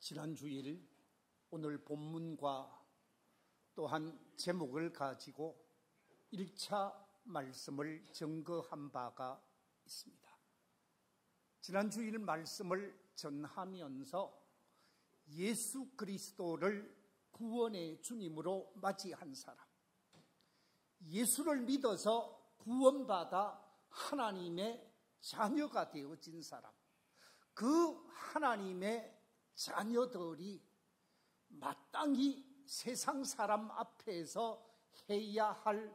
지난 주일 오늘 본문과 또한 제목을 가지고 1차 말씀을 증거한 바가 있습니다. 지난 주일 말씀을 전하면서 예수 그리스도를 구원의 주님으로 맞이한 사람, 예수를 믿어서 구원받아 하나님의 자녀가 되어진 사람, 그 하나님의 자녀들이 마땅히 세상 사람 앞에서 해야 할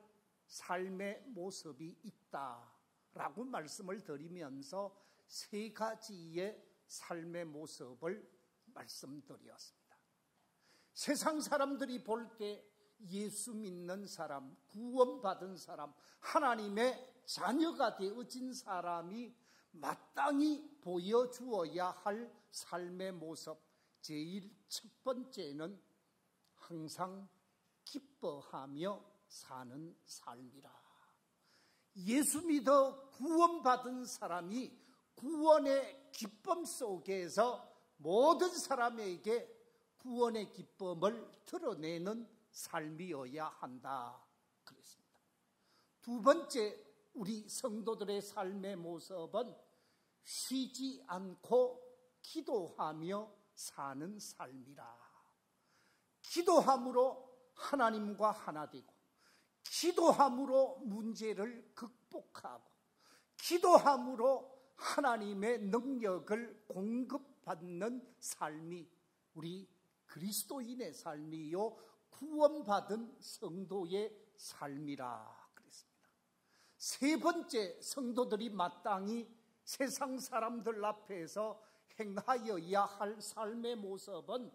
삶의 모습이 있다라고 말씀을 드리면서 세 가지의 삶의 모습을 말씀드렸습니다. 세상 사람들이 볼 때 예수 믿는 사람, 구원받은 사람, 하나님의 자녀가 되어진 사람이 마땅히 보여주어야 할 삶의 모습, 제일 첫 번째는 항상 기뻐하며 사는 삶이라. 예수 믿어 구원받은 사람이 구원의 기쁨 속에서 모든 사람에게 구원의 기쁨을 드러내는 삶이어야 한다 그랬습니다. 두 번째, 우리 성도들의 삶의 모습은 쉬지 않고 기도하며 사는 삶이라. 기도함으로 하나님과 하나 되고, 기도함으로 문제를 극복하고, 기도함으로 하나님의 능력을 공급받는 삶이 우리 그리스도인의 삶이요 구원받은 성도의 삶이라 그랬습니다. 세 번째, 성도들이 마땅히 세상 사람들 앞에서 행하여야 할 삶의 모습은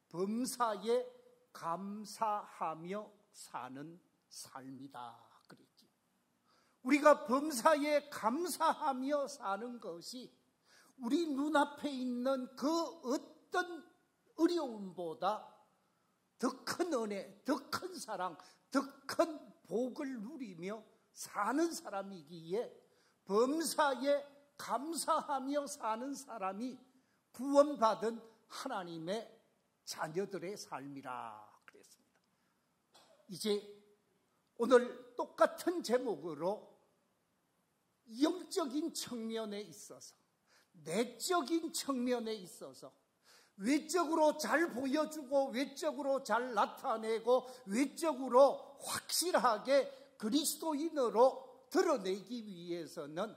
범사에 감사하며 사는 삶이다 그랬죠. 우리가 범사에 감사하며 사는 것이 우리 눈앞에 있는 그 어떤 어려움보다 더 큰 은혜, 더 큰 사랑, 더 큰 복을 누리며 사는 사람이기에 범사에 감사하며 사는 사람이 구원받은 하나님의 자녀들의 삶이라 그랬습니다. 이제 오늘 똑같은 제목으로 영적인 측면에 있어서, 내적인 측면에 있어서 외적으로 잘 보여주고 외적으로 잘 나타내고 외적으로 확실하게 그리스도인으로 드러내기 위해서는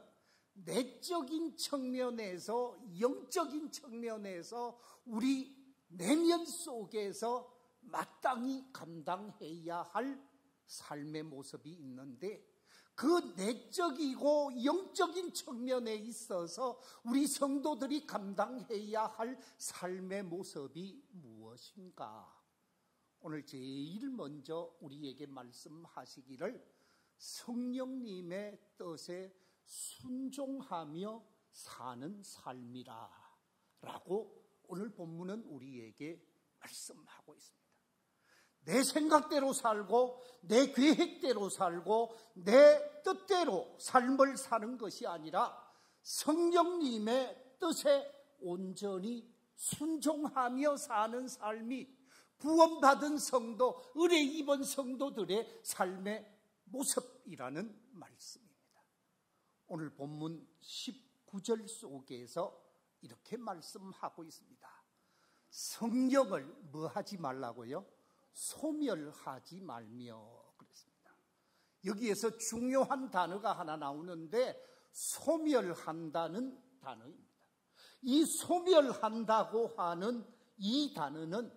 내적인 측면에서, 영적인 측면에서 우리 내면 속에서 마땅히 감당해야 할 삶의 모습이 있는데, 그 내적이고 영적인 측면에 있어서 우리 성도들이 감당해야 할 삶의 모습이 무엇인가? 오늘 제일 먼저 우리에게 말씀하시기를 성령님의 뜻에 순종하며 사는 삶이라 라고 오늘 본문은 우리에게 말씀하고 있습니다. 내 생각대로 살고 내 계획대로 살고 내 뜻대로 삶을 사는 것이 아니라 성령님의 뜻에 온전히 순종하며 사는 삶이 구원받은 성도, 은혜 입은 성도들의 삶의 모습이라는 말씀입니다. 오늘 본문 19절 속에서 이렇게 말씀하고 있습니다. 성령을 뭐 하지 말라고요? 소멸하지 말며 그랬습니다. 여기에서 중요한 단어가 하나 나오는데 소멸한다는 단어입니다. 이 소멸한다고 하는 이 단어는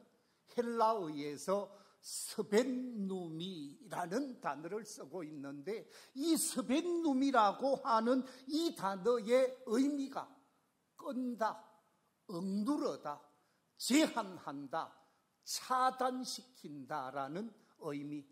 헬라어에서 스벤누미라는 단어를 쓰고 있는데, 이 스벤누미라고 하는 이 단어의 의미가 끈다, 억누르다, 제한한다, 차단시킨다라는 의미,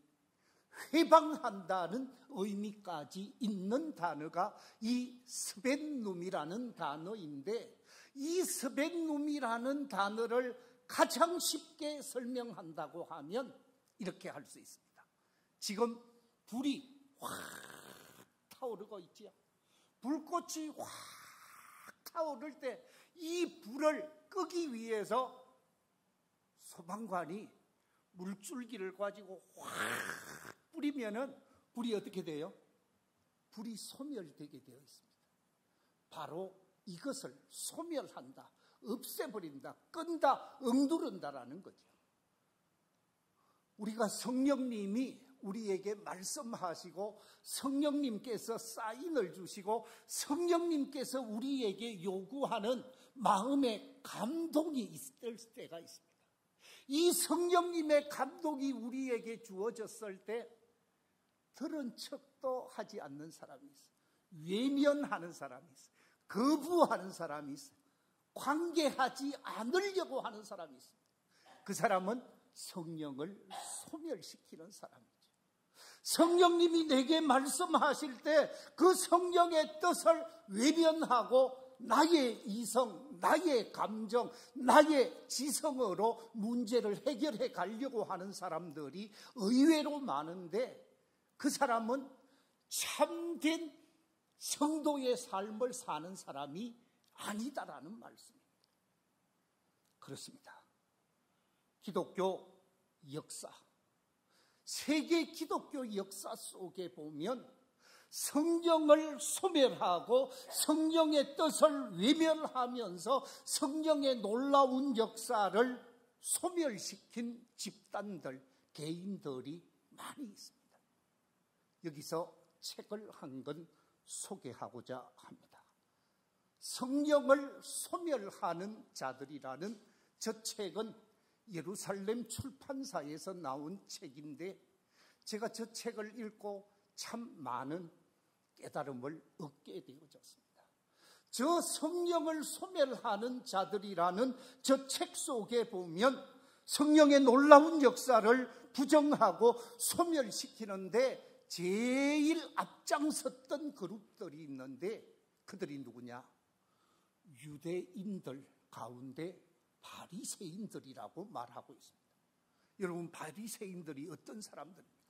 회방한다는 의미까지 있는 단어가 이 스벤눔이라는 단어인데, 이 스벤눔이라는 단어를 가장 쉽게 설명한다고 하면 이렇게 할 수 있습니다. 지금 불이 확 타오르고 있지요. 불꽃이 확 타오를 때 이 불을 끄기 위해서 소방관이 물줄기를 가지고 확 뿌리면은 불이 어떻게 돼요? 불이 소멸되게 되어 있습니다. 바로 이것을 소멸한다, 없애버린다, 끈다, 억누른다라는 거죠. 우리가 성령님이 우리에게 말씀하시고 성령님께서 사인을 주시고 성령님께서 우리에게 요구하는 마음의 감동이 있을 때가 있습니다. 이 성령님의 감동이 우리에게 주어졌을 때 들은 척도 하지 않는 사람이 있어요. 외면하는 사람이 있어요. 거부하는 사람이 있어요. 관계하지 않으려고 하는 사람이 있습니다. 그 사람은 성령을 소멸시키는 사람이죠. 성령님이 내게 말씀하실 때 그 성령의 뜻을 외면하고 나의 이성, 나의 감정, 나의 지성으로 문제를 해결해 가려고 하는 사람들이 의외로 많은데 그 사람은 참된 성도의 삶을 사는 사람이 아니다라는 말씀입니다. 그렇습니다. 기독교 역사, 세계 기독교 역사 속에 보면 성령을 소멸하고 성령의 뜻을 외면하면서 성령의 놀라운 역사를 소멸시킨 집단들, 개인들이 많이 있습니다. 여기서 책을 한 권 소개하고자 합니다. 성령을 소멸하는 자들이라는 저 책은 예루살렘 출판사에서 나온 책인데 제가 저 책을 읽고 참 많은 깨달음을 얻게 되어졌습니다. 저 성령을 소멸하는 자들이라는 저 책 속에 보면 성령의 놀라운 역사를 부정하고 소멸시키는데 제일 앞장섰던 그룹들이 있는데 그들이 누구냐? 유대인들 가운데 바리새인들이라고 말하고 있습니다. 여러분, 바리새인들이 어떤 사람들입니까?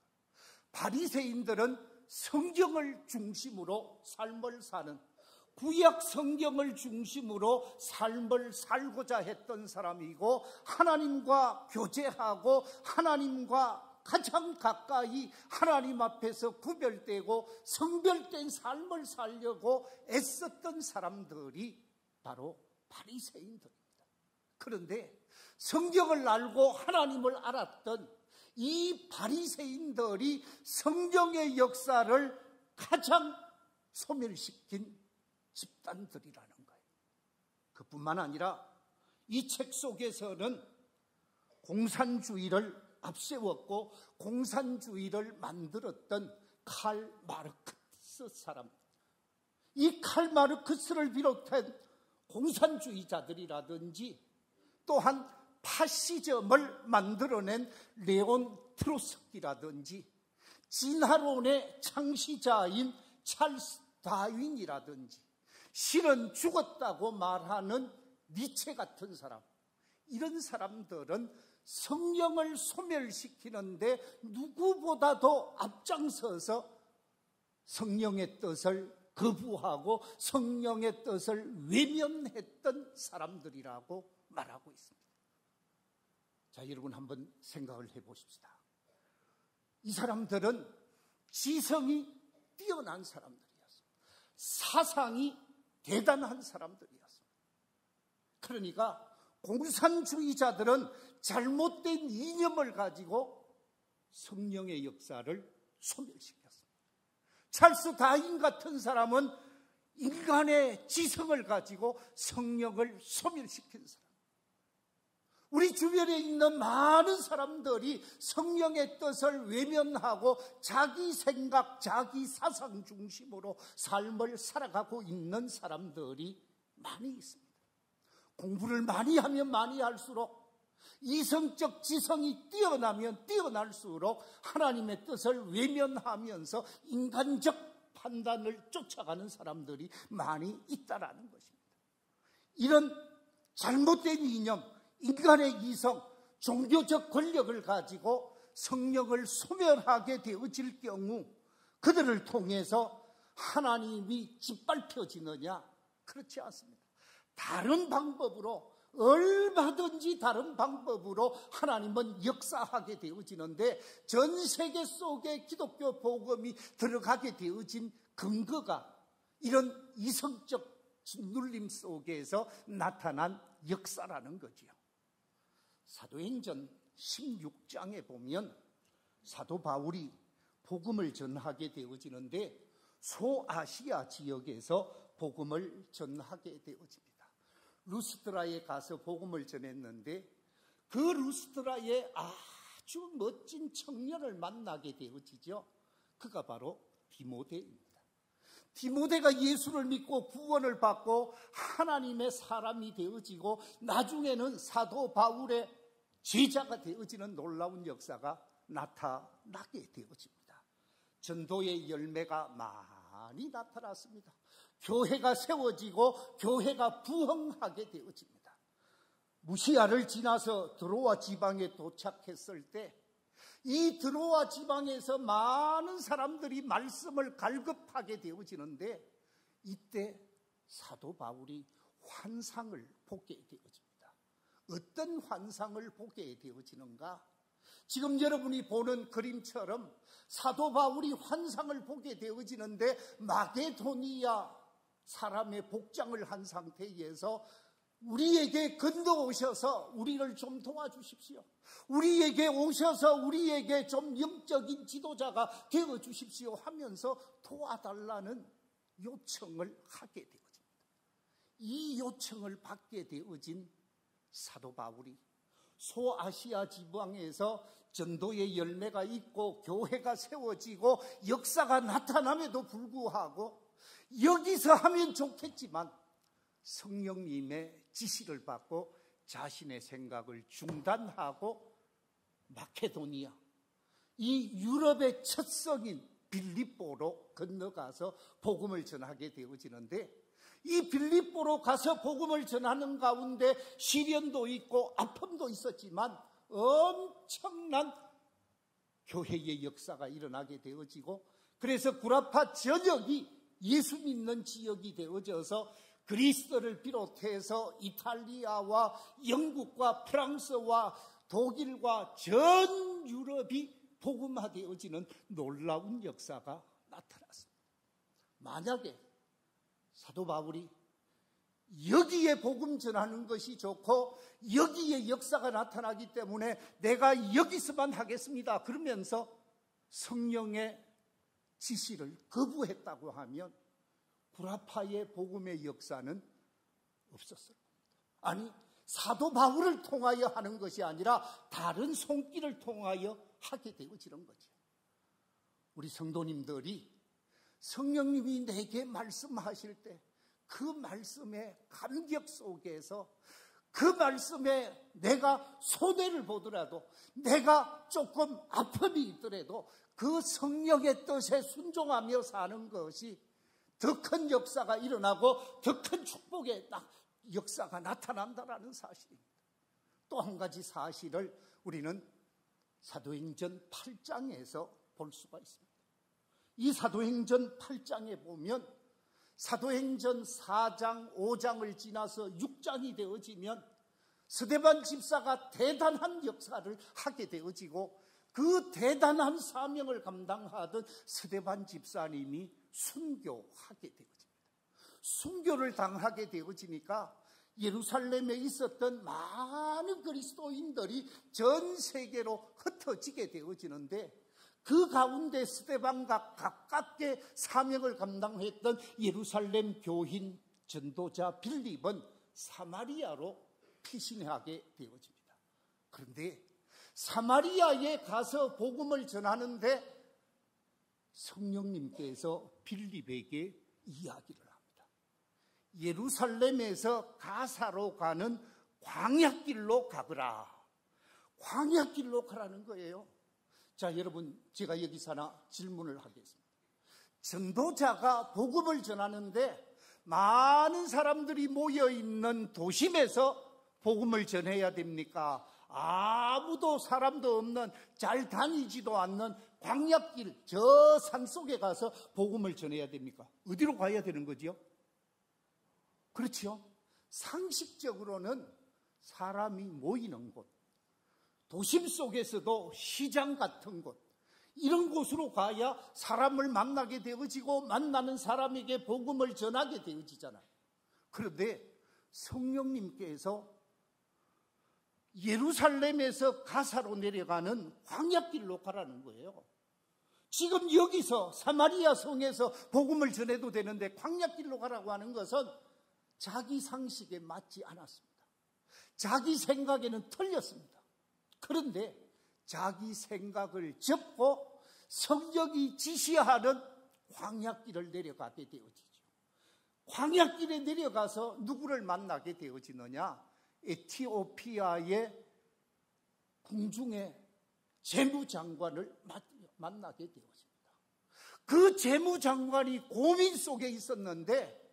바리새인들은 성경을 중심으로 삶을 사는, 구약 성경을 중심으로 삶을 살고자 했던 사람이고 하나님과 교제하고 하나님과 가장 가까이 하나님 앞에서 구별되고 성별된 삶을 살려고 애썼던 사람들이 바로 바리새인들입니다. 그런데 성경을 알고 하나님을 알았던 이 바리새인들이 성경의 역사를 가장 소멸시킨 집단들이라는 거예요. 그뿐만 아니라 이 책 속에서는 공산주의를 앞세웠고 공산주의를 만들었던 칼 마르크스 사람, 이 칼 마르크스를 비롯한 공산주의자들이라든지 또한 파시즘을 만들어낸 레온 트로츠키라든지 진화론의 창시자인 찰스 다윈이라든지 실은 죽었다고 말하는 니체 같은 사람, 이런 사람들은 성령을 소멸시키는데 누구보다도 앞장서서 성령의 뜻을 거부하고 성령의 뜻을 외면했던 사람들이라고 말하고 있습니다. 자, 여러분 한번 생각을 해보십시다. 이 사람들은 지성이 뛰어난 사람들이었습니다. 사상이 대단한 사람들이었습니다. 그러니까 공산주의자들은 잘못된 이념을 가지고 성령의 역사를 소멸시켰습니다. 찰스 다윈 같은 사람은 인간의 지성을 가지고 성령을 소멸시킨 사람. 우리 주변에 있는 많은 사람들이 성령의 뜻을 외면하고 자기 생각, 자기 사상 중심으로 삶을 살아가고 있는 사람들이 많이 있습니다. 공부를 많이 하면 많이 할수록, 이성적 지성이 뛰어나면 뛰어날수록 하나님의 뜻을 외면하면서 인간적 판단을 쫓아가는 사람들이 많이 있다라는 것입니다. 이런 잘못된 이념, 인간의 이성, 종교적 권력을 가지고 성령을 소멸하게 되어질 경우 그들을 통해서 하나님이 짓밟혀지느냐? 그렇지 않습니다. 다른 방법으로 얼마든지 다른 방법으로 하나님은 역사하게 되어지는데, 전 세계 속에 기독교 복음이 들어가게 되어진 근거가 이런 이성적 짓눌림 속에서 나타난 역사라는 거지요. 사도행전 16장에 보면 사도 바울이 복음을 전하게 되어지는데, 소아시아 지역에서 복음을 전하게 되어집니다. 루스드라에 가서 복음을 전했는데, 그 루스드라에 아주 멋진 청년을 만나게 되어지죠. 그가 바로 디모데입니다. 디모데가 예수를 믿고 구원을 받고 하나님의 사람이 되어지고 나중에는 사도 바울의 제자가 되어지는 놀라운 역사가 나타나게 되어집니다. 전도의 열매가 많이 나타났습니다. 교회가 세워지고 교회가 부흥하게 되어집니다. 무시아를 지나서 드로아 지방에 도착했을 때, 이 드로아 지방에서 많은 사람들이 말씀을 갈급하게 되어지는데, 이때 사도 바울이 환상을 보게 되어집니다. 어떤 환상을 보게 되어지는가? 지금 여러분이 보는 그림처럼 사도 바울이 환상을 보게 되어지는데, 마게도니아 사람의 복장을 한 상태에서 우리에게 건너오셔서 우리를 좀 도와주십시오. 우리에게 오셔서 우리에게 좀 영적인 지도자가 되어주십시오 하면서 도와달라는 요청을 하게 되어집니다. 이 요청을 받게 되어진 사도 바울이 소아시아 지방에서 전도의 열매가 있고 교회가 세워지고 역사가 나타남에도 불구하고, 여기서 하면 좋겠지만 성령님의 지시를 받고 자신의 생각을 중단하고 마케도니아, 이 유럽의 첫 성인 빌립보로 건너가서 복음을 전하게 되어지는데, 이 빌립보로 가서 복음을 전하는 가운데 시련도 있고 아픔도 있었지만 엄청난 교회의 역사가 일어나게 되어지고, 그래서 구라파 전역이 예수 믿는 지역이 되어져서 그리스를 비롯해서 이탈리아와 영국과 프랑스와 독일과 전 유럽이 복음화되어지는 놀라운 역사가 나타났습니다. 만약에 사도 바울이 여기에 복음 전하는 것이 좋고 여기에 역사가 나타나기 때문에 내가 여기서만 하겠습니다 그러면서 성령의 지시를 거부했다고 하면 구라파의 복음의 역사는 없었을 겁니다. 아니, 사도 바울을 통하여 하는 것이 아니라 다른 손길을 통하여 하게 되어지는 거죠. 우리 성도님들이 성령님이 내게 말씀하실 때 그 말씀의 감격 속에서, 그 말씀에 내가 손해를 보더라도, 내가 조금 아픔이 있더라도 그 성령의 뜻에 순종하며 사는 것이 더 큰 역사가 일어나고 더 큰 축복의 역사가 나타난다라는 사실입니다. 또 한 가지 사실을 우리는 사도행전 8장에서 볼 수가 있습니다. 이 사도행전 8장에 보면 사도행전 4장, 5장을 지나서 6장이 되어지면 스데반 집사가 대단한 역사를 하게 되어지고, 그 대단한 사명을 감당하던 스데반 집사님이 순교하게 되어집니다. 순교를 당하게 되어지니까 예루살렘에 있었던 많은 그리스도인들이 전 세계로 흩어지게 되어지는데, 그 가운데 스데반과 가깝게 사명을 감당했던 예루살렘 교인 전도자 빌립은 사마리아로 피신하게 되어집니다. 그런데 사마리아에 가서 복음을 전하는데 성령님께서 빌립에게 이야기를 합니다. 예루살렘에서 가사로 가는 광야길로 가거라. 광야길로 가라는 거예요. 자, 여러분, 제가 여기서 하나 질문을 하겠습니다. 전도자가 복음을 전하는데 많은 사람들이 모여있는 도심에서 복음을 전해야 됩니까? 아무도 사람도 없는, 잘 다니지도 않는 광야길, 저 산속에 가서 복음을 전해야 됩니까? 어디로 가야 되는 거죠? 그렇죠? 상식적으로는 사람이 모이는 곳, 도심 속에서도 시장 같은 곳, 이런 곳으로 가야 사람을 만나게 되어지고 만나는 사람에게 복음을 전하게 되어지잖아요. 그런데 성령님께서 예루살렘에서 가사로 내려가는 광야길로 가라는 거예요. 지금 여기서 사마리아 성에서 복음을 전해도 되는데 광야길로 가라고 하는 것은 자기 상식에 맞지 않았습니다. 자기 생각에는 틀렸습니다. 그런데 자기 생각을 접고 성령이 지시하는 광야길을 내려가게 되어지죠. 광야길에 내려가서 누구를 만나게 되어지느냐? 에티오피아의 궁중의 재무장관을 만나게 되어집니다. 그 재무장관이 고민 속에 있었는데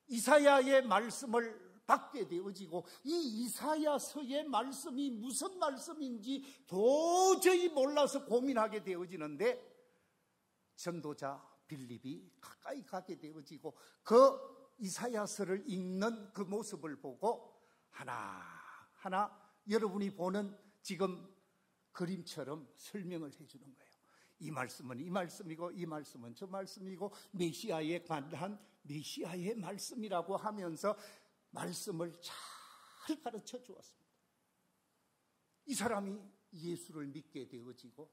이사야의 말씀을 받게 되어지고 이 이사야서의 말씀이 무슨 말씀인지 도저히 몰라서 고민하게 되어지는데 전도자 빌립이 가까이 가게 되어지고 그 이사야서를 읽는 그 모습을 보고 하나하나 여러분이 보는 지금 그림처럼 설명을 해주는 거예요. 이 말씀은 이 말씀이고 이 말씀은 저 말씀이고 메시아에 관한 메시아의 말씀이라고 하면서 말씀을 잘 가르쳐 주었습니다. 이 사람이 예수를 믿게 되어지고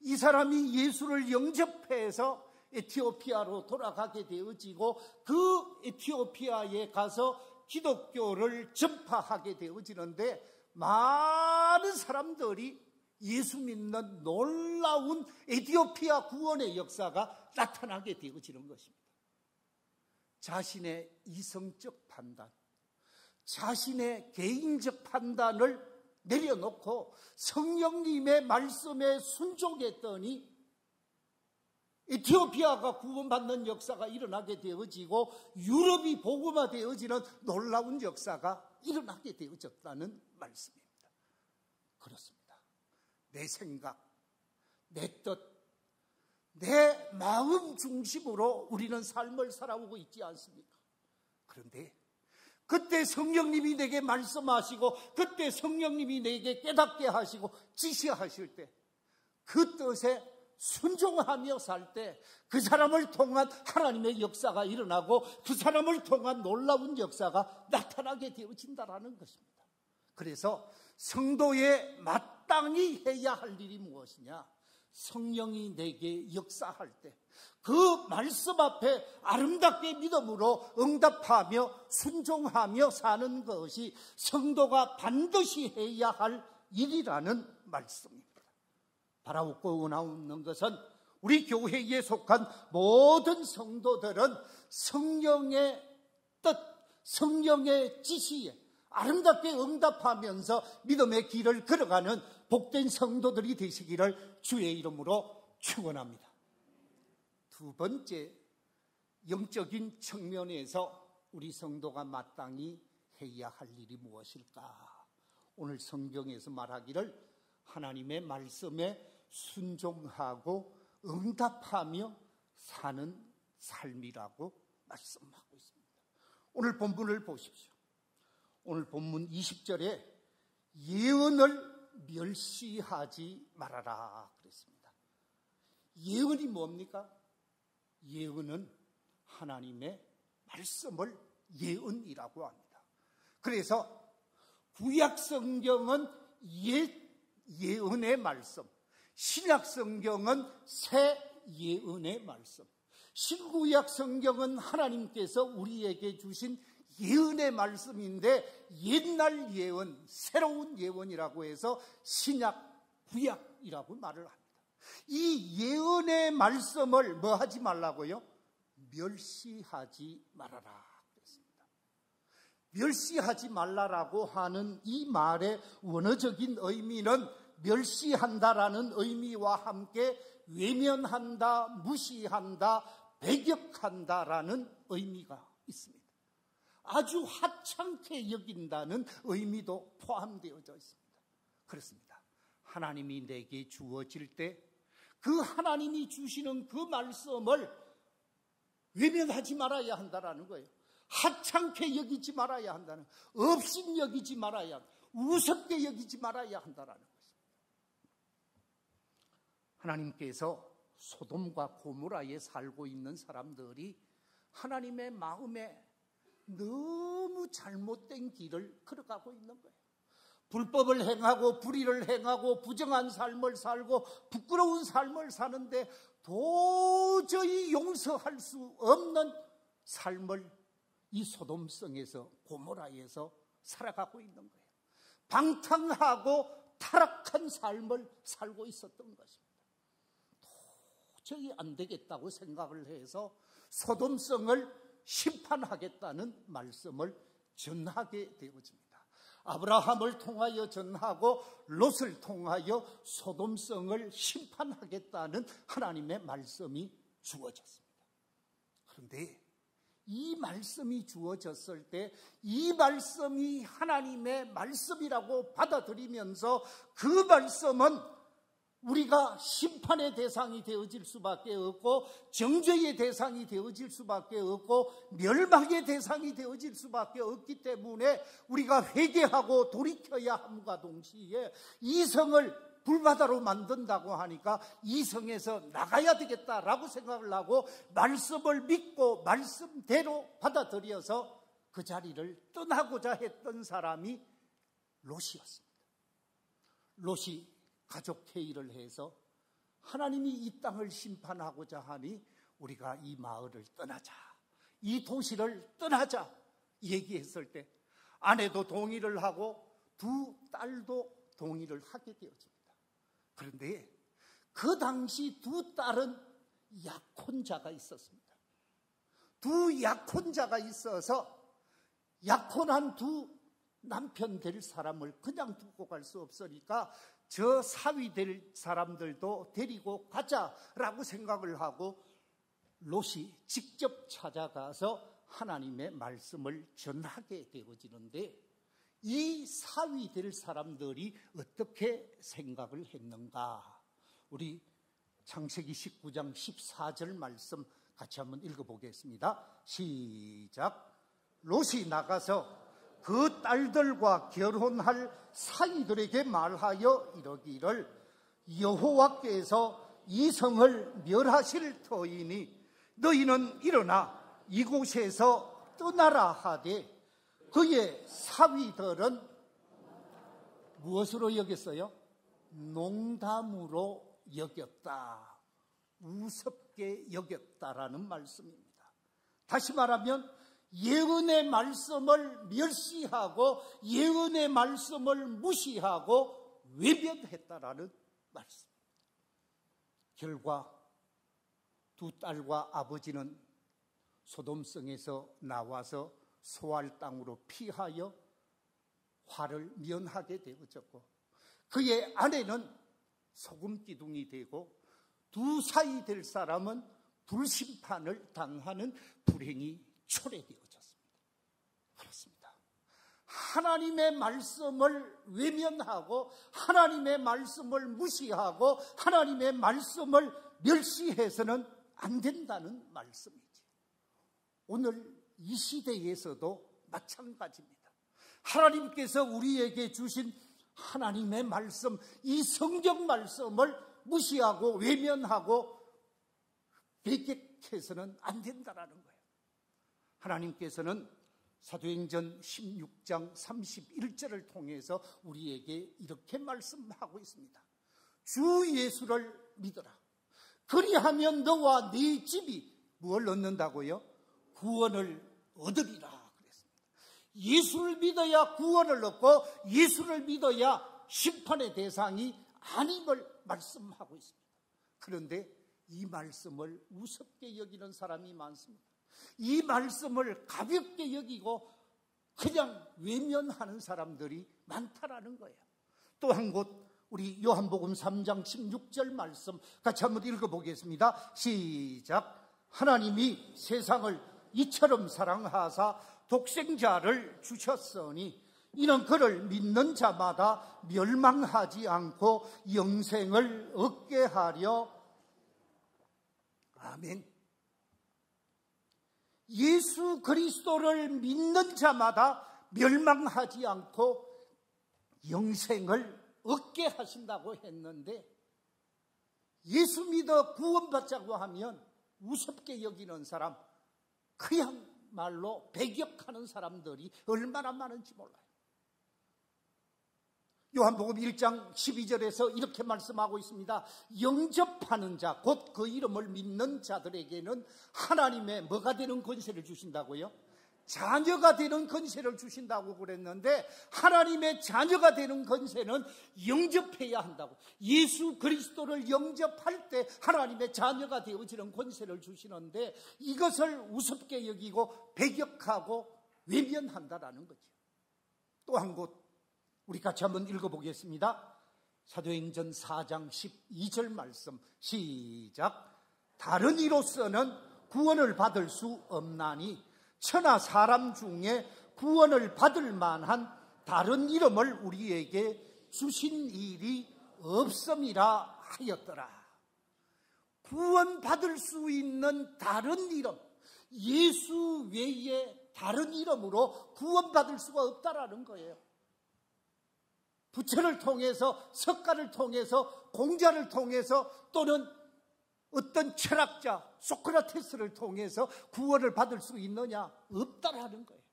이 사람이 예수를 영접해서 에티오피아로 돌아가게 되어지고 그 에티오피아에 가서 기독교를 전파하게 되어지는데 많은 사람들이 예수 믿는 놀라운 에티오피아 구원의 역사가 나타나게 되어지는 것입니다. 자신의 이성적 판단, 자신의 개인적 판단을 내려놓고 성령님의 말씀에 순종했더니 에티오피아가 구원받는 역사가 일어나게 되어지고 유럽이 복음화되어지는 놀라운 역사가 일어나게 되어졌다는 말씀입니다. 그렇습니다. 내 생각, 내 뜻, 내 마음 중심으로 우리는 삶을 살아오고 있지 않습니까? 그런데 그때 성령님이 내게 말씀하시고 그때 성령님이 내게 깨닫게 하시고 지시하실 때 그 뜻에 순종하며 살 때 그 사람을 통한 하나님의 역사가 일어나고 그 사람을 통한 놀라운 역사가 나타나게 되어진다라는 것입니다. 그래서 성도의 마땅히 해야 할 일이 무엇이냐? 성령이 내게 역사할 때 그 말씀 앞에 아름답게 믿음으로 응답하며 순종하며 사는 것이 성도가 반드시 해야 할 일이라는 말씀입니다. 바라옵고 원하는 것은 우리 교회에 속한 모든 성도들은 성령의 뜻, 성령의 지시에 아름답게 응답하면서 믿음의 길을 걸어가는 복된 성도들이 되시기를 주의 이름으로 축원합니다. 두 번째, 영적인 측면에서 우리 성도가 마땅히 해야 할 일이 무엇일까? 오늘 성경에서 말하기를 하나님의 말씀에 순종하고 응답하며 사는 삶이라고 말씀하고 있습니다. 오늘 본문을 보십시오. 오늘 본문 20절에 예언을 멸시하지 말아라 그랬습니다. 예언이 뭡니까? 예언은 하나님의 말씀을 예언이라고 합니다. 그래서 구약 성경은 예언의 말씀, 신약 성경은 새 예언의 말씀, 신구약 성경은 하나님께서 우리에게 주신 예언의 말씀인데 옛날 예언, 새로운 예언이라고 해서 신약, 구약이라고 말을 합니다. 이 예언의 말씀을 뭐 하지 말라고요? 멸시하지 말아라 그랬습니다. 멸시하지 말라라고 하는 이 말의 원어적인 의미는 멸시한다라는 의미와 함께 외면한다, 무시한다, 배격한다라는 의미가 있습니다. 아주 하찮게 여긴다는 의미도 포함되어져 있습니다. 그렇습니다. 하나님이 내게 주어질 때 그 하나님이 주시는 그 말씀을 외면하지 말아야 한다는 거예요. 하찮게 여기지 말아야 한다는, 업신 여기지 말아야 한다. 우습게 여기지 말아야 한다라는 것입니다. 하나님께서 소돔과 고모라에 살고 있는 사람들이 하나님의 마음에 너무 잘못된 길을 걸어가고 있는 거예요. 불법을 행하고 불의를 행하고 부정한 삶을 살고 부끄러운 삶을 사는데 도저히 용서할 수 없는 삶을 이 소돔성에서 고모라에서 살아가고 있는 거예요. 방탕하고 타락한 삶을 살고 있었던 것입니다. 도저히 안 되겠다고 생각을 해서 소돔성을 심판하겠다는 말씀을 전하게 되어집니다. 아브라함을 통하여 전하고 롯을 통하여 소돔성을 심판하겠다는 하나님의 말씀이 주어졌습니다. 그런데 이 말씀이 주어졌을 때 이 말씀이 하나님의 말씀이라고 받아들이면서 그 말씀은 우리가 심판의 대상이 되어질 수밖에 없고 정죄의 대상이 되어질 수밖에 없고 멸망의 대상이 되어질 수밖에 없기 때문에 우리가 회개하고 돌이켜야 함과 동시에 이성을 불바다로 만든다고 하니까 이성에서 나가야 되겠다라고 생각을 하고 말씀을 믿고 말씀대로 받아들여서 그 자리를 떠나고자 했던 사람이 롯이었습니다. 롯이 가족 회의를 해서 하나님이 이 땅을 심판하고자 하니 우리가 이 마을을 떠나자, 이 도시를 떠나자 얘기했을 때 아내도 동의를 하고 두 딸도 동의를 하게 되어집니다. 그런데 그 당시 두 딸은 약혼자가 있었습니다. 두 약혼자가 있어서 약혼한 두 남편 될 사람을 그냥 두고 갈 수 없으니까 저 사위 될 사람들도 데리고 가자라고 생각을 하고 롯이 직접 찾아가서 하나님의 말씀을 전하게 되어지는데 이 사위 될 사람들이 어떻게 생각을 했는가? 우리 창세기 19장 14절 말씀 같이 한번 읽어보겠습니다. 시작. 롯이 나가서 그 딸들과 결혼할 사위들에게 말하여 이러기를 여호와께서 이 성을 멸하실 터이니 너희는 일어나 이곳에서 떠나라 하되 그의 사위들은 무엇으로 여겼어요? 농담으로 여겼다. 우습게 여겼다라는 말씀입니다. 다시 말하면 예언의 말씀을 멸시하고 예언의 말씀을 무시하고 외면했다라는 말씀. 결과 두 딸과 아버지는 소돔성에서 나와서 소알 땅으로 피하여 화를 면하게 되어졌고 그의 아내는 소금 기둥이 되고 두 사이 될 사람은 불심판을 당하는 불행이 초래되어졌습니다. 그렇습니다. 하나님의 말씀을 외면하고 하나님의 말씀을 무시하고 하나님의 말씀을 멸시해서는 안 된다는 말씀이지. 오늘 이 시대에서도 마찬가지입니다. 하나님께서 우리에게 주신 하나님의 말씀, 이 성경 말씀을 무시하고 외면하고 배격해서는 안 된다라는 거예요. 하나님께서는 사도행전 16장 31절을 통해서 우리에게 이렇게 말씀하고 있습니다. 주 예수를 믿어라. 그리하면 너와 네 집이 무엇을 얻는다고요? 구원을 얻으리라 그랬습니다. 예수를 믿어야 구원을 얻고 예수를 믿어야 심판의 대상이 아님을 말씀하고 있습니다. 그런데 이 말씀을 우습게 여기는 사람이 많습니다. 이 말씀을 가볍게 여기고 그냥 외면하는 사람들이 많다라는 거예요. 또 한 곳 우리 요한복음 3장 16절 말씀 같이 한번 읽어보겠습니다. 시작. 하나님이 세상을 이처럼 사랑하사 독생자를 주셨으니 이는 그를 믿는 자마다 멸망하지 않고 영생을 얻게 하려. 아멘. 예수 그리스도를 믿는 자마다 멸망하지 않고 영생을 얻게 하신다고 했는데 예수 믿어 구원받자고 하면 우습게 여기는 사람, 그야말로 배격하는 사람들이 얼마나 많은지 몰라요. 요한복음 1장 12절에서 이렇게 말씀하고 있습니다. 영접하는 자, 곧 그 이름을 믿는 자들에게는 하나님의 뭐가 되는 권세를 주신다고요? 자녀가 되는 권세를 주신다고 그랬는데, 하나님의 자녀가 되는 권세는 영접해야 한다고. 예수 그리스도를 영접할 때 하나님의 자녀가 되어지는 권세를 주시는데, 이것을 우습게 여기고 배격하고 외면한다라는 거죠. 또 한 곳 우리 같이 한번 읽어보겠습니다. 사도행전 4장 12절 말씀 시작. 다른 이로서는 구원을 받을 수 없나니 천하 사람 중에 구원을 받을 만한 다른 이름을 우리에게 주신 일이 없음이라 하였더라. 구원받을 수 있는 다른 이름, 예수 외에 다른 이름으로 구원받을 수가 없다라는 거예요. 부처를 통해서, 석가를 통해서, 공자를 통해서, 또는 어떤 철학자 소크라테스를 통해서 구원을 받을 수 있느냐? 없다라는 거예요.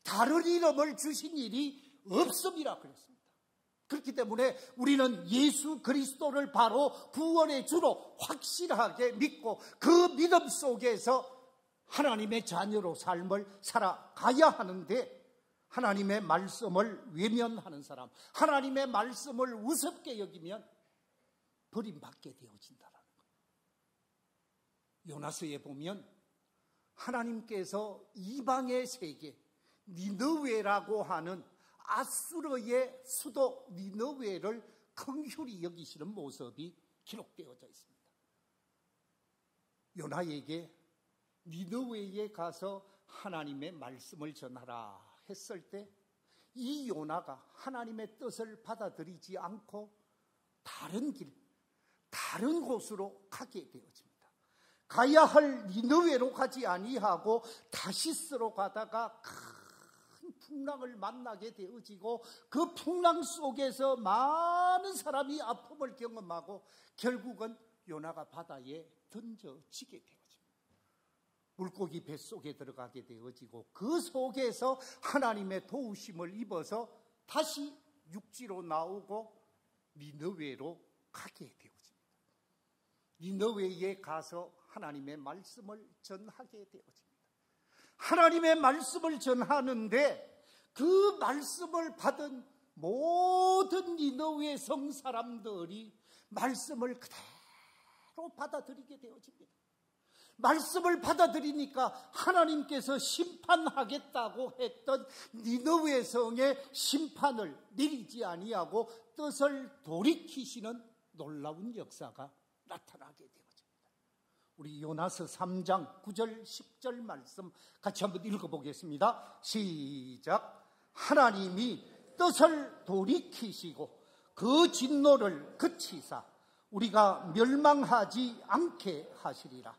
다른 이름을 주신 일이 없음이라 그랬습니다. 그렇기 때문에 우리는 예수 그리스도를 바로 구원의 주로 확실하게 믿고 그 믿음 속에서 하나님의 자녀로 삶을 살아가야 하는데, 하나님의 말씀을 외면하는 사람, 하나님의 말씀을 우습게 여기면 버림받게 되어진다라는 거예요. 요나서에 보면 하나님께서 이방의 세계, 니느웨라고 하는 아수르의 수도 니느웨를 긍휼히 여기시는 모습이 기록되어져 있습니다. 요나에게 니느웨에 가서 하나님의 말씀을 전하라 했을 때 이 요나가 하나님의 뜻을 받아들이지 않고 다른 길, 다른 곳으로 가게 되어집니다. 가야 할 니느웨로 가지 아니하고 다시스로 가다가 큰 풍랑을 만나게 되어지고, 그 풍랑 속에서 많은 사람이 아픔을 경험하고 결국은 요나가 바다에 던져지게 되어집니다. 물고기 뱃속에 들어가게 되어지고, 그 속에서 하나님의 도우심을 입어서 다시 육지로 나오고 니느웨로 가게 되어집니다. 니느웨에 가서 하나님의 말씀을 전하게 되어집니다. 하나님의 말씀을 전하는데 그 말씀을 받은 모든 니느웨 성 사람들이 말씀을 그대로 받아들이게 되어집니다. 말씀을 받아들이니까 하나님께서 심판하겠다고 했던 니느웨 성의 심판을 내리지 아니하고 뜻을 돌이키시는 놀라운 역사가 나타나게 되어집니다. 우리 요나서 3장 9절 10절 말씀 같이 한번 읽어보겠습니다. 시작. 하나님이 뜻을 돌이키시고 그 진노를 그치사 우리가 멸망하지 않게 하시리라.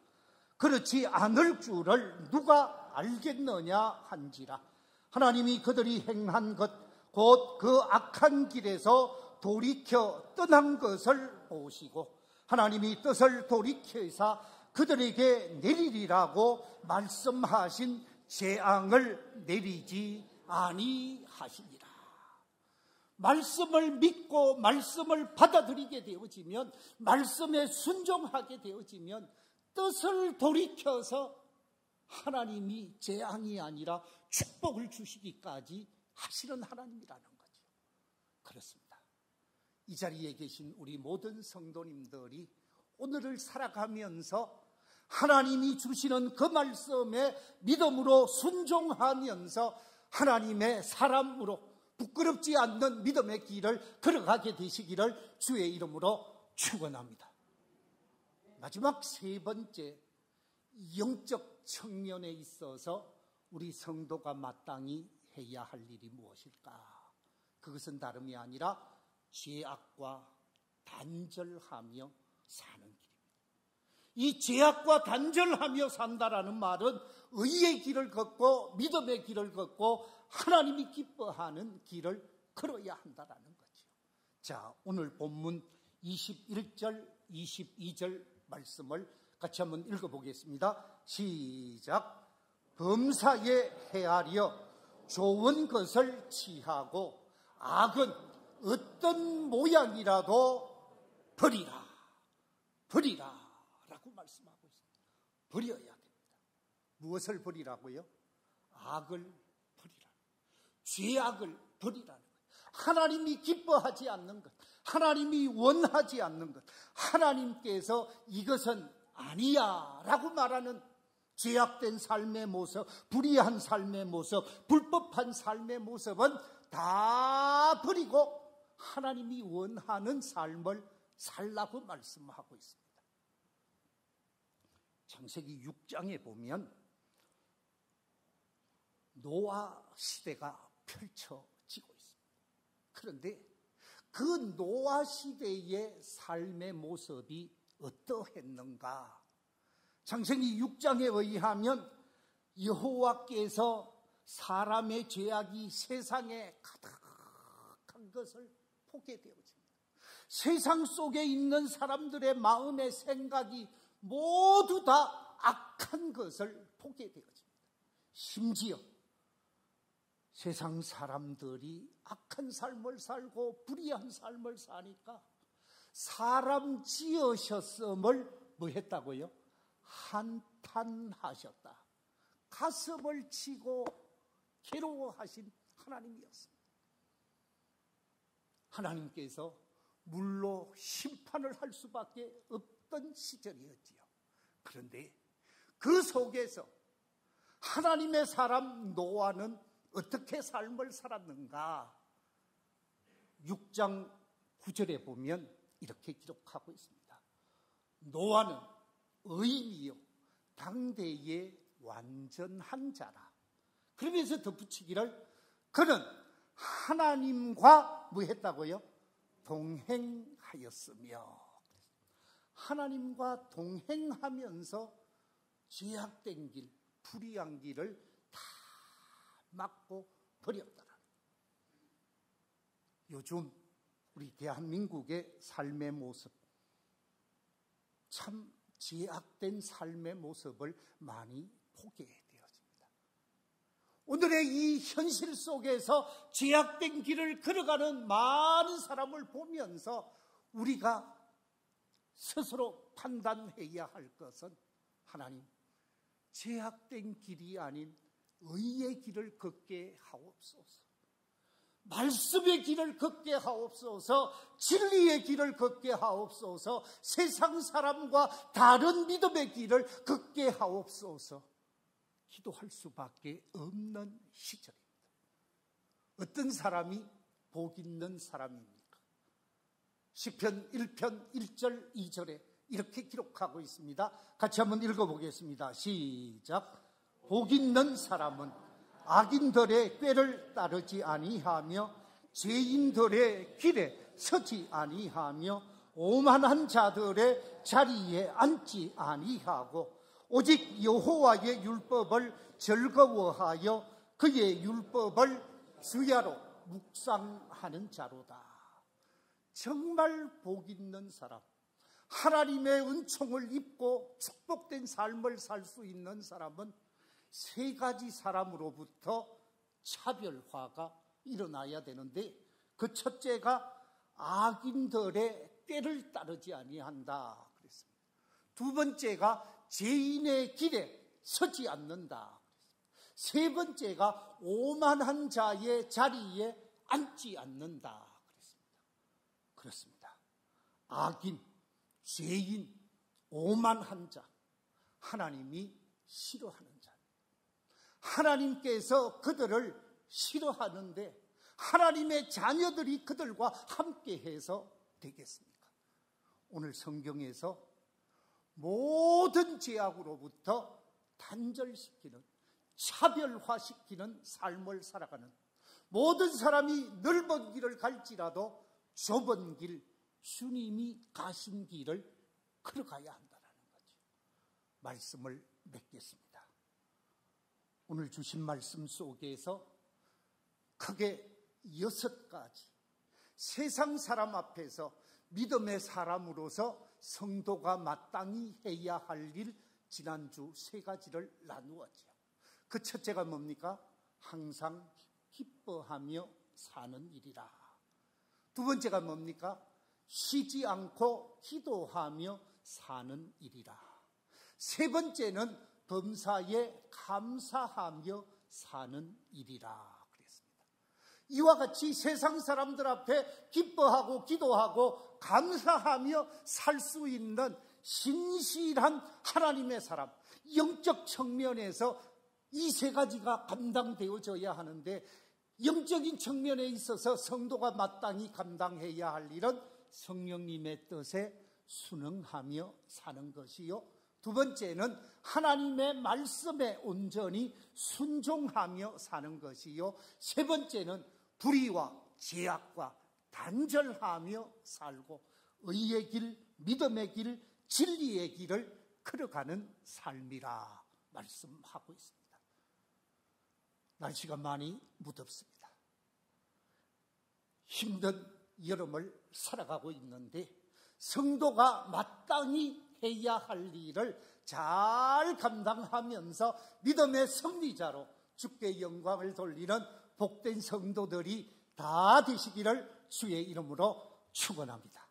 그렇지 않을 줄을 누가 알겠느냐 한지라. 하나님이 그들이 행한 것 곧 그 악한 길에서 돌이켜 떠난 것을 보시고 하나님이 뜻을 돌이켜사 그들에게 내리리라고 말씀하신 재앙을 내리지 아니하시니라. 말씀을 믿고 말씀을 받아들이게 되어지면, 말씀에 순종하게 되어지면 뜻을 돌이켜서 하나님이 재앙이 아니라 축복을 주시기까지 하시는 하나님이라는 거죠. 그렇습니다. 이 자리에 계신 우리 모든 성도님들이 오늘을 살아가면서 하나님이 주시는 그 말씀에 믿음으로 순종하면서 하나님의 사람으로 부끄럽지 않는 믿음의 길을 걸어가게 되시기를 주의 이름으로 축원합니다. 마지막 세 번째, 영적 청년에 있어서 우리 성도가 마땅히 해야 할 일이 무엇일까? 그것은 다름이 아니라 죄악과 단절하며 사는 길입니다. 이 죄악과 단절하며 산다라는 말은 의의 길을 걷고 믿음의 길을 걷고 하나님이 기뻐하는 길을 걸어야 한다라는 거죠. 자, 오늘 본문 21절, 22절 말씀을 같이 한번 읽어보겠습니다. 시작. 범사에 헤아려 좋은 것을 취하고 악은 어떤 모양이라도 버리라. 버리라 라고 말씀하고 있습니다. 버려야 됩니다. 무엇을 버리라고요? 악을 버리라. 죄악을 버리라는 것. 하나님이 기뻐하지 않는 것, 하나님이 원하지 않는 것, 하나님께서 이것은 아니야 라고 말하는 죄악된 삶의 모습, 불의한 삶의 모습, 불법한 삶의 모습은 다 버리고 하나님이 원하는 삶을 살라고 말씀하고 있습니다. 창세기 6장에 보면 노아 시대가 펼쳐지고 있습니다. 그런데 그 노아 시대의 삶의 모습이 어떠했는가? 창세기 6장에 의하면 여호와께서 사람의 죄악이 세상에 가득한 것을 보게 되어집니다. 세상 속에 있는 사람들의 마음의 생각이 모두 다 악한 것을 보게 되어집니다. 심지어 세상 사람들이 악한 삶을 살고 불의한 삶을 사니까 사람 지으셨음을 뭐 했다고요? 한탄하셨다. 가슴을 치고 괴로워하신 하나님이었습니다. 하나님께서 물로 심판을 할 수밖에 없던 시절이었지요. 그런데 그 속에서 하나님의 사람 노아는 어떻게 삶을 살았는가? 6장 9절에 보면 이렇게 기록하고 있습니다. 노아는 의인이요 당대의 완전한 자라. 그러면서 덧붙이기를 그는 하나님과 뭐 했다고요? 동행하였으며. 하나님과 동행하면서 죄악된 길, 불의한 길을 다 막고 버렸더라. 요즘 우리 대한민국의 삶의 모습, 참 죄악된 삶의 모습을 많이 보게 되었습니다. 오늘의 이 현실 속에서 죄악된 길을 걸어가는 많은 사람을 보면서 우리가 스스로 판단해야 할 것은 하나님, 죄악된 길이 아닌 의의 길을 걷게 하옵소서. 말씀의 길을 걷게 하옵소서. 진리의 길을 걷게 하옵소서. 세상 사람과 다른 믿음의 길을 걷게 하옵소서. 기도할 수밖에 없는 시절입니다. 어떤 사람이 복 있는 사람입니까? 시편 1편 1절 2절에 이렇게 기록하고 있습니다. 같이 한번 읽어보겠습니다. 시작. 복 있는 사람은 악인들의 꾀를 따르지 아니하며 죄인들의 길에 서지 아니하며 오만한 자들의 자리에 앉지 아니하고 오직 여호와의 율법을 즐거워하여 그의 율법을 주야로 묵상하는 자로다. 정말 복 있는 사람, 하나님의 은총을 입고 축복된 삶을 살 수 있는 사람은 세 가지 사람으로부터 차별화가 일어나야 되는데, 그 첫째가 악인들의 꾀를 따르지 아니한다 그랬습니다. 두 번째가 죄인의 길에 서지 않는다. 세 번째가 오만한 자의 자리에 앉지 않는다 그랬습니다. 그렇습니다. 악인, 죄인, 오만한 자, 하나님이 싫어하는 자. 하나님께서 그들을 싫어하는데 하나님의 자녀들이 그들과 함께해서 되겠습니까? 오늘 성경에서 모든 죄악으로부터 단절시키는, 차별화시키는 삶을 살아가는, 모든 사람이 넓은 길을 갈지라도 좁은 길, 주님이 가신 길을 걸어가야 한다는 거죠. 말씀을 맺겠습니다. 오늘 주신 말씀 속에서 크게 6가지 세상 사람 앞에서 믿음의 사람으로서 성도가 마땅히 해야 할 일, 지난주 3가지를 나누었죠. 그 첫째가 뭡니까? 항상 기뻐하며 사는 일이라. 두 번째가 뭡니까? 쉬지 않고 기도하며 사는 일이라. 세 번째는 범사에 감사하며 사는 일이라 그랬습니다. 이와 같이 세상 사람들 앞에 기뻐하고 기도하고 감사하며 살 수 있는 신실한 하나님의 사람, 영적 측면에서 이 3가지가 감당되어져야 하는데, 영적인 측면에 있어서 성도가 마땅히 감당해야 할 일은 성령님의 뜻에 순응하며 사는 것이요, 두 번째는 하나님의 말씀에 온전히 순종하며 사는 것이요, 세 번째는 불의와 죄악과 단절하며 살고 의의 길, 믿음의 길, 진리의 길을 걸어가는 삶이라 말씀하고 있습니다. 날씨가 많이 무덥습니다. 힘든 여름을 살아가고 있는데 성도가 마땅히 해야 할 일을 잘 감당하면서 믿음의 승리자로 주께 영광을 돌리는 복된 성도들이 다 되시기를 주의 이름으로 축원합니다.